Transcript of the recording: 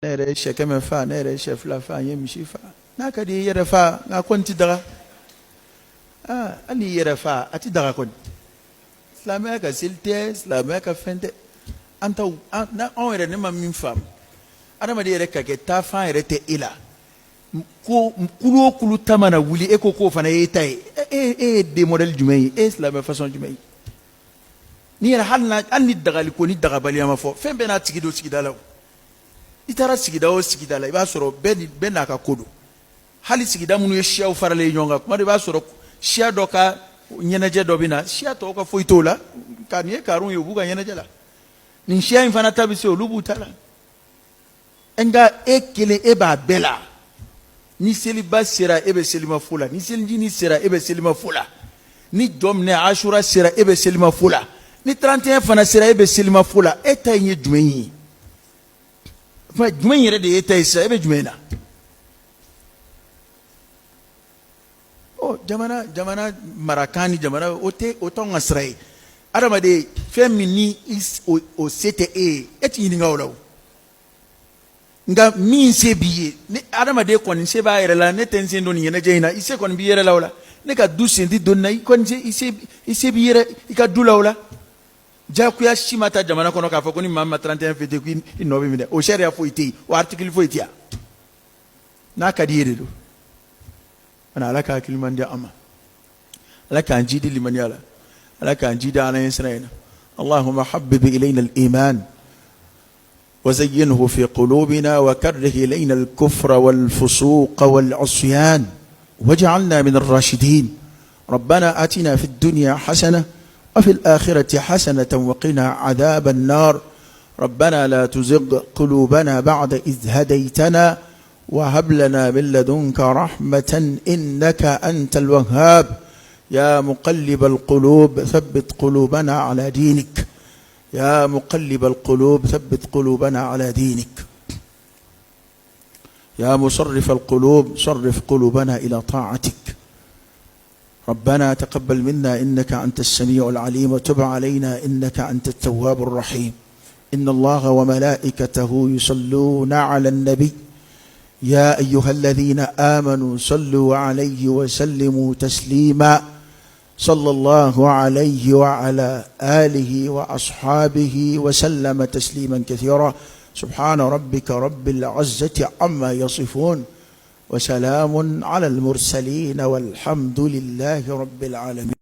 nere shekeme fa nere shefla fa yemshi fa naka di yere fa na konti daga ani yere fa ati daga kon islamia ka silte islamia ka fente anta na on yere ne ma min fam adama di yere ka ke ta fa yere te ila ko kulu tamana wuli e ko fana e tay de model jumay islamia façon jumay ni yere halna anni daga li ko ni daga bali ma fo fembe na tigido tigidalaw itara sigida o sigida la iba soro ben naka kodo hali sigida munu ye shia farale nyonga kuma iba soro shia doka nyeneje dobina shia to ka foitola kan ye karun ye buga nyeneje la nin shia infana tabisi olubu tala enga ekele eba bela ni seliba sera ebe selima fula ni selinjini sera ebe selima fula ni domne ashura sera ebe selima fula ni 31 fana sera ebe selima fula eta nye jumeyi jumɛn yɛrɛ de ye ta ye sisan e bɛ jumɛn na jamana marakan ni jamana o t'anw ka sira ye adamaden fɛn min ni o se tɛ e ye e tɛ ɲininka o la o nka min se b'i ye ni adamaden kɔni se b'a yɛrɛ la ne tɛ n sen don nin ɲɛnajɛ in na i se kɔni b'i yɛrɛ la o la ne ka du sen tɛ don na i kɔni i se b'i yɛrɛ i ka du la o la jakuya si ma ta jamana kono k'a fɔ ko ni maa ma 31 fete ko i nɔ bɛ minɛ o sariya foyi tɛ yen o article foyi tɛ yan n'a ka di ye de don ana ala ka hakili man di an ma ala k'an jidi limaniya la ala k'an jidi ala ɲɛ sira in na allahumma habbib ilayna al-iman وزينه في قلوبنا وكره إلينا الكفر والفسوق والعصيان واجعلنا من الراشدين ربنا آتنا في الدنيا حسنة وفي الآخرة حسنة وقنا عذاب النار ربنا لا تزغ قلوبنا بعد إذ هديتنا وهب لنا من لدنك رحمة إنك أنت الوهاب يا مقلب القلوب ثبت قلوبنا على دينك يا مقلب القلوب ثبت قلوبنا على دينك يا مصرف القلوب صرف قلوبنا إلى طاعتك ربنا تقبل منا إنك أنت السميع العليم وتب علينا إنك أنت التواب الرحيم إن الله وملائكته يصلون على النبي يا أيها الذين آمنوا صلوا عليه وسلموا تسليما صلى الله عليه وعلى آله وأصحابه وسلم تسليما كثيرا سبحان ربك رب العزة عما يصفون وسلام على المرسلين والحمد لله رب العالمين.